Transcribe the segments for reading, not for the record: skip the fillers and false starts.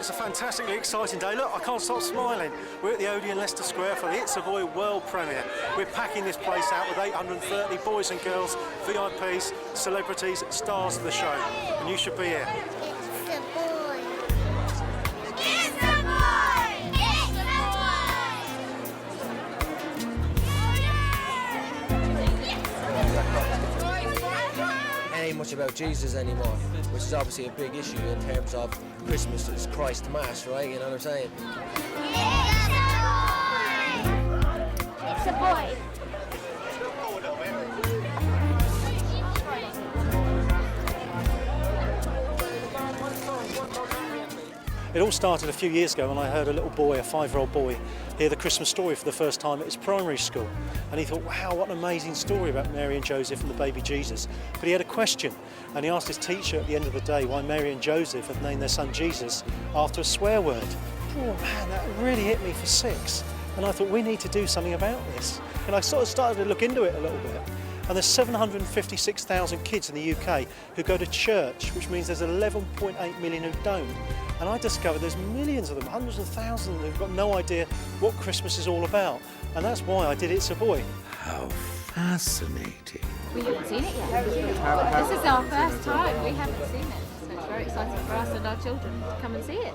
It's a fantastically exciting day. Look, I can't stop smiling. We're at the Odeon Leicester Square for the It's a Boy world premiere. We're packing this place out with 830 boys and girls, VIPs, celebrities, stars of the show. And you should be here. It's a boy. It's a boy! It's a boy! Ain't much about Jesus anymore, which is obviously a big issue in terms of Christmas. It's Christ Mass, right? You know what I'm saying? It's a boy! It all started a few years ago when I heard a little boy, a 5-year-old boy, hear the Christmas story for the first time at his primary school. And he thought, wow, what an amazing story about Mary and Joseph and the baby Jesus. But he had a question, and he asked his teacher at the end of the day why Mary and Joseph had named their son Jesus after a swear word. Oh man, that really hit me for 6. And I thought, we need to do something about this. And I sort of started to look into it a little bit. And there's 756,000 kids in the UK who go to church, which means there's 11.8 million who don't. And I discovered there's millions of them, hundreds of thousands, who've got no idea what Christmas is all about. And that's why I did It's a Boy. How fascinating. We haven't seen it yet. This is our first time. We haven't seen it. So it's very exciting for us and our children to come and see it.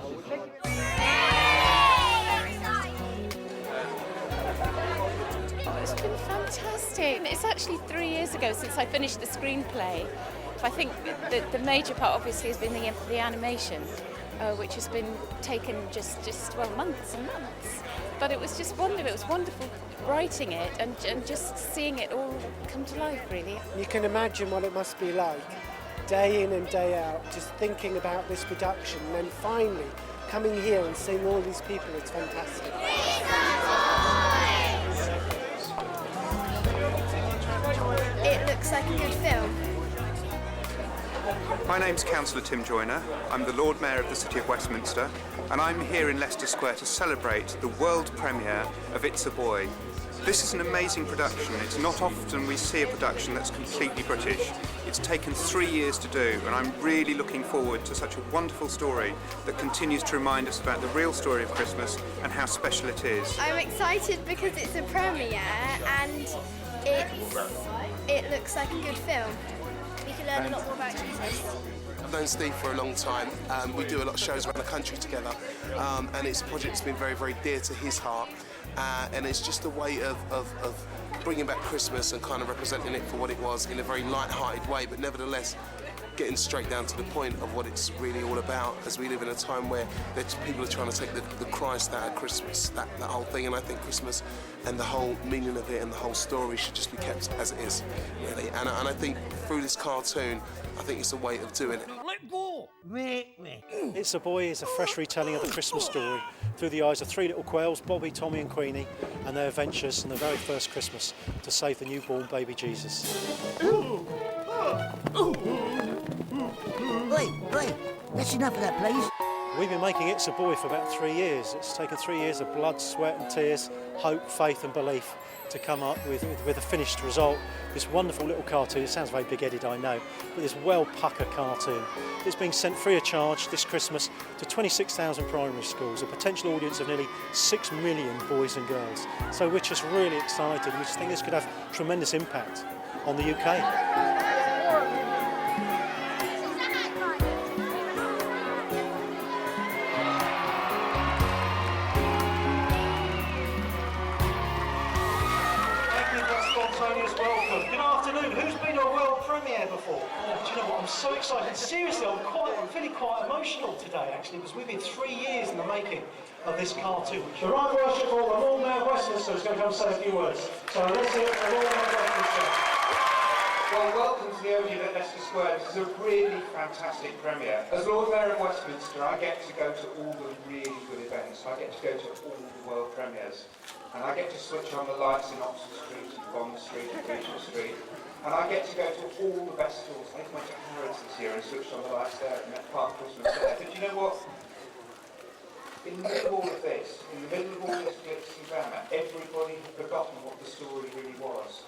It's been fantastic. It's actually 3 years ago since I finished the screenplay. I think the major part obviously has been the animation, which has been taken just months and months. But it was just wonderful. It was wonderful writing it and just seeing it all come to life, really. You can imagine what it must be like, day in and day out, just thinking about this production, and then finally coming here and seeing all these people. It's fantastic. It looks like a good film. My name's Councillor Tim Joyner. I'm the Lord Mayor of the City of Westminster, and I'm here in Leicester Square to celebrate the world premiere of It's a Boy. This is an amazing production. It's not often we see a production that's completely British. It's taken 3 years to do, and I'm really looking forward to such a wonderful story that continues to remind us about the real story of Christmas and how special it is. I'm excited because it's a premiere and it looks like a good film. We can learn a lot more about Jesus. I've known Steve for a long time. We do a lot of shows around the country together, and it's a project that's been very, very dear to his heart. And it's just a way of bringing back Christmas and kind of representing it for what it was in a very light-hearted way, but nevertheless getting straight down to the point of what it's really all about, as we live in a time where people are trying to take the Christ out of Christmas, that whole thing. And I think Christmas and the whole meaning of it and the whole story should just be kept as it is, really. And I think through this cartoon, I think it's a way of doing it. Let go! It's a Boy is a fresh retelling of the Christmas story through the eyes of 3 little quails, Bobby, Tommy and Queenie, and their adventures in the very first Christmas to save the newborn baby Jesus. Wait, that's enough of that, please. We've been making It's a Boy for about 3 years. It's taken 3 years of blood, sweat and tears, hope, faith and belief to come up with a finished result. This wonderful little cartoon. It sounds very big-headed, I know, but this well-puckered cartoon. It's being sent free of charge this Christmas to 26,000 primary schools, a potential audience of nearly 6 million boys and girls. So we're just really excited. We just think this could have tremendous impact on the UK. Welcome. Good afternoon. Who's been to a world premiere before? Oh, do you know what? I'm so excited. Seriously, I'm feeling quite emotional today, actually, because we've been 3 years in the making of this cartoon. The Right Worshipful, the Lord Mayor of Westminster is going to come say a few words. So let's hear the Lord Mayor of Westminster. Well, welcome to the Odeon at Leicester Square. This is a really fantastic premiere. As Lord Mayor of Westminster, I get to go to all the really good events. I get to go to all the world premieres. And I get to switch on the lights in Oxford Street, Bond Street, and Regent Street. And I get to go to all the best stores. I went to Harrods this year and switched on the lights there and met Park Christmas there. But you know what? In the middle of all of this, in the middle of all this glitz and glamour, everybody had forgotten what the story really was.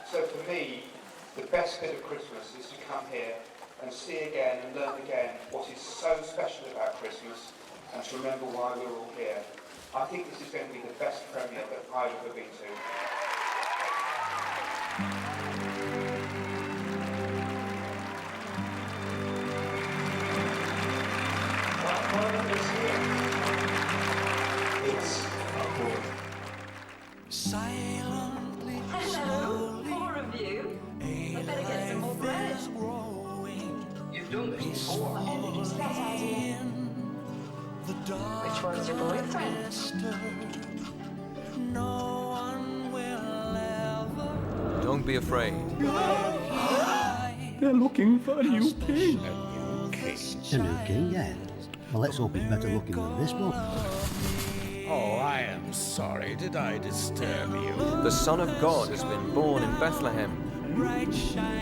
So for me, the best bit of Christmas is to come here and see again and learn again what is so special about Christmas and to remember why we're all here. I think this is going to be the best premiere that I've ever been to. It's a boy. Silently, hello, four of you. I better get some more bread. You've done this before. When did you start out? Which one's your boyfriend? Don't be afraid. They're looking for a new king. A new king, yeah. Well, let's hope it's better looking than this one. Oh, I am sorry. Did I disturb you? The Son of God has been born in Bethlehem.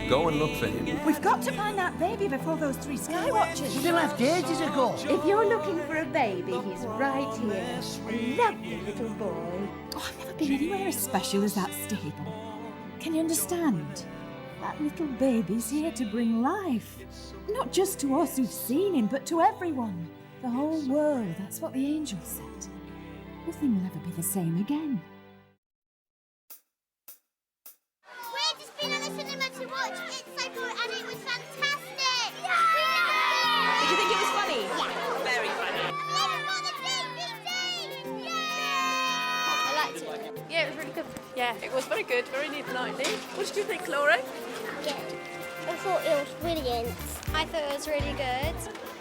Go and look for him. We've got to find that baby before those three sky watchers. They left ages ago. If you're looking for a baby, he's right here. A lovely little boy. Oh, I've never been anywhere as special as that stable. Can you understand? That little baby's here to bring life. Not just to us who've seen him, but to everyone. The whole world. That's what the angel said. Nothing will ever be the same again. We've just been at the cinema to watch It's So Good and it was fantastic! Yeah! Did you think it was funny? Yeah. Very funny. We've got the DVD! Yay! I liked it. Yeah, it was really good. Yeah, it was very good, very neat and lively. What did you think, Laura? Yeah. I thought it was brilliant. I thought it was really good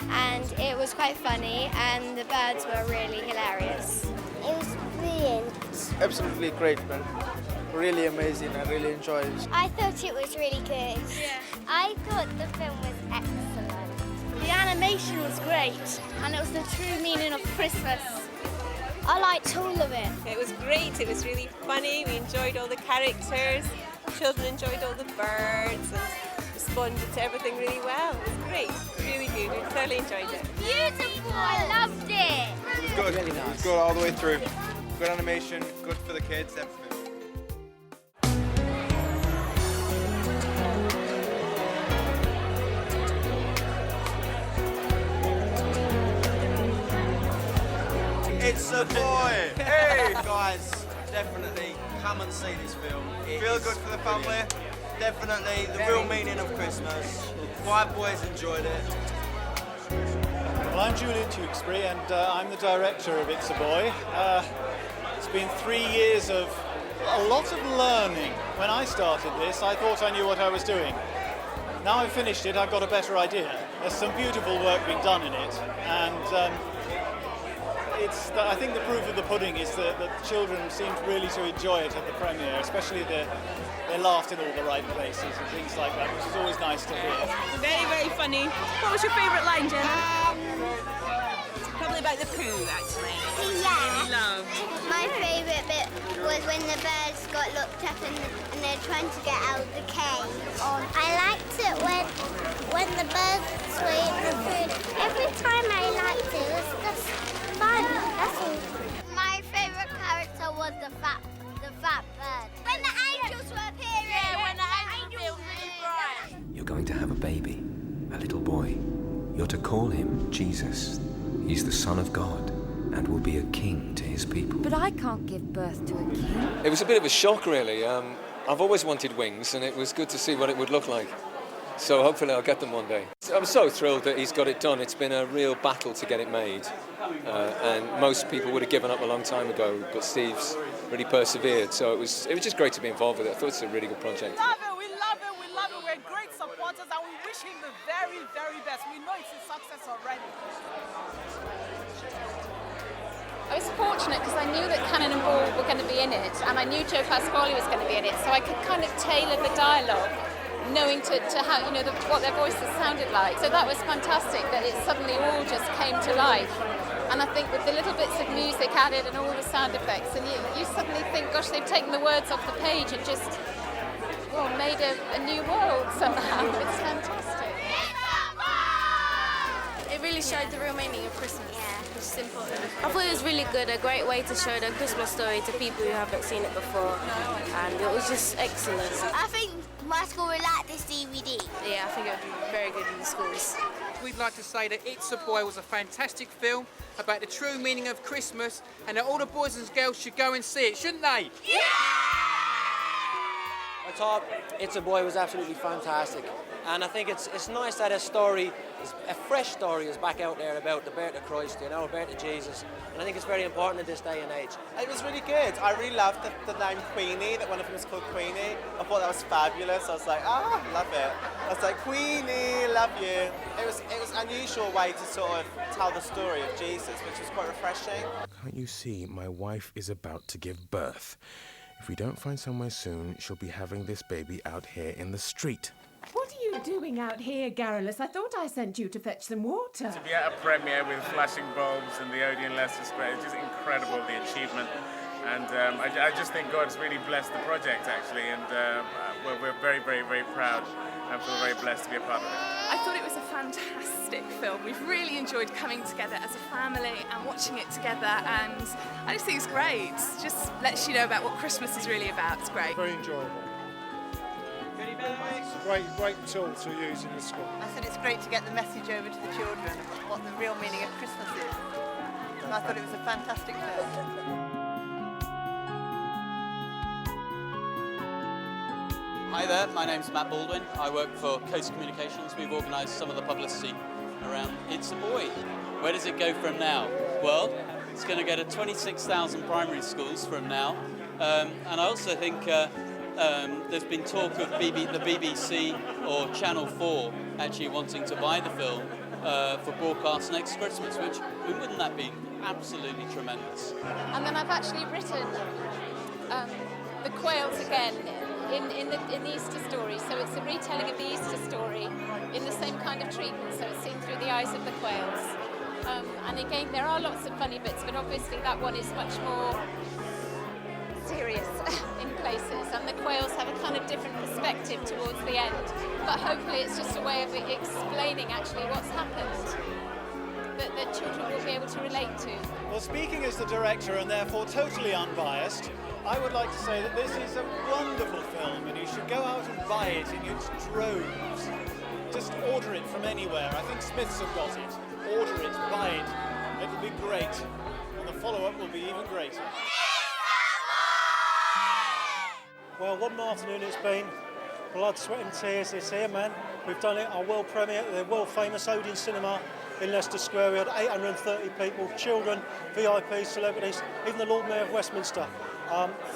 and it was quite funny and the birds were really hilarious. It was brilliant. Absolutely great, man. Really amazing. I really enjoyed it. I thought it was really good. Yeah. I thought the film was excellent. The animation was great and it was the true meaning of Christmas. I liked all of it. It was great, it was really funny, we enjoyed all the characters, children enjoyed all the birds and responded to everything really well. It was great, really good, we thoroughly enjoyed it. Beautiful, I loved it. It was good. Really nice. It was good all the way through. Good animation, good for the kids, everything. It's a boy! Hey guys, definitely come and see this film. Feel good for the family. Definitely the real meaning of Christmas. 5 boys enjoyed it. Well, I'm Julian Tewksbury and I'm the director of It's a Boy. It's been 3 years of a lot of learning. When I started this, I thought I knew what I was doing. Now I've finished it, I've got a better idea. There's some beautiful work being done in it, and I think the proof of the pudding is that children seemed really to enjoy it at the premiere, especially they laughed in all the right places and things like that, which is always nice to hear. Very, very funny. What was your favourite line, Jenna? Probably about the poo, actually. Yeah. Really loved. My favourite bit was when the birds got locked up and they're trying to get out of the cage. I liked it when the birds were in the food. Every time I liked it, it was just fun. That's all. My favourite character was the fat bird. When the angels were appearing. Yeah, when the angels were appearing. You're going to have a baby, a little boy. You're to call him Jesus. He's the Son of God and will be a king to his people. But I can't give birth to a king. It was a bit of a shock, really. I've always wanted wings, and it was good to see what it would look like. So hopefully I'll get them one day. I'm so thrilled that he's got it done. It's been a real battle to get it made. And most people would have given up a long time ago, but Steve's really persevered. So it was just great to be involved with it. I thought it's a really good project. We love it, we love it, we love it. We're great supporters and we wish him the very, very best. We know it's a success already. I was fortunate because I knew that Cannon and Ball were going to be in it, and I knew Joe Pasquale was going to be in it, so I could kind of tailor the dialogue, knowing to how, you know, what their voices sounded like. So that was fantastic that it suddenly all just came to life. And I think with the little bits of music added and all the sound effects, and you suddenly think, gosh, they've taken the words off the page and just, well, made a new world somehow. It's fantastic. It really showed the real meaning of Christmas. It's simple. I thought it was really good, a great way to show the Christmas story to people who haven't seen it before, and it was just excellent. I think my school would like this DVD. Yeah, I think it would be very good in the schools. we'd like to say that It's a Boy was a fantastic film about the true meaning of Christmas, and that all the boys and girls should go and see it, shouldn't they? Yeah! I thought It's a Boy was absolutely fantastic, and I think it's nice that a fresh story is back out there about the birth of Christ, you know, the birth of Jesus, and I think it's very important in this day and age. It was really good. I really loved the name Queenie, that one of them was called Queenie. I thought that was fabulous. I was like, love it. I was like, Queenie, love you. It was an unusual way to sort of tell the story of Jesus, which was quite refreshing. Can't you see my wife is about to give birth? If we don't find somewhere soon, she'll be having this baby out here in the street. What are you doing out here, Garrulus? I thought I sent you to fetch some water. To be at a premiere with flashing bulbs and the Odeon Leicester Square is just incredible, the achievement. And I just think God's really blessed the project, actually, and we're very, very, very proud and feel very blessed to be a part of it. I thought it was a fantastic film. We've really enjoyed coming together as a family and watching it together, and I just think it's great. Just lets you know about what Christmas is really about. It's great. Very enjoyable. It's a great tool to use in the school. I said it's great to get the message over to the children of what the real meaning of Christmas is. And I thought it was a fantastic film. Hi there, my name's Matt Baldwin. I work for Coast Communications. We've organised some of the publicity around It's a Boy. Where does it go from now? Well, it's going to go to 26,000 primary schools from now. And I also think there's been talk of the BBC or Channel 4 actually wanting to buy the film for broadcast next Christmas, wouldn't that be absolutely tremendous? And then I've actually written the Quails again in the Easter story, so it's a retelling of the Easter story in the same kind of treatment, so it's seen through the eyes of the Quails. And again, there are lots of funny bits, but obviously that one is much more serious in places, and the Quails have a kind of different perspective towards the end. But hopefully it's just a way of explaining actually what's happened that children will be able to relate to. Well, speaking as the director and therefore totally unbiased, I would like to say that this is a wonderful film and you should go out and buy it in its droves. Just order it from anywhere. I think Smiths have got it. Order it, buy it. It'll be great. And the follow-up will be even greater. Well, what an afternoon it's been. Blood, sweat and tears this here, man. We've done it, our world premiere at the world famous Odeon Cinema in Leicester Square. We had 830 people, children, VIPs, celebrities, even the Lord Mayor of Westminster.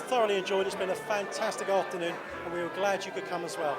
Thoroughly enjoyed it. It's been a fantastic afternoon and we were glad you could come as well.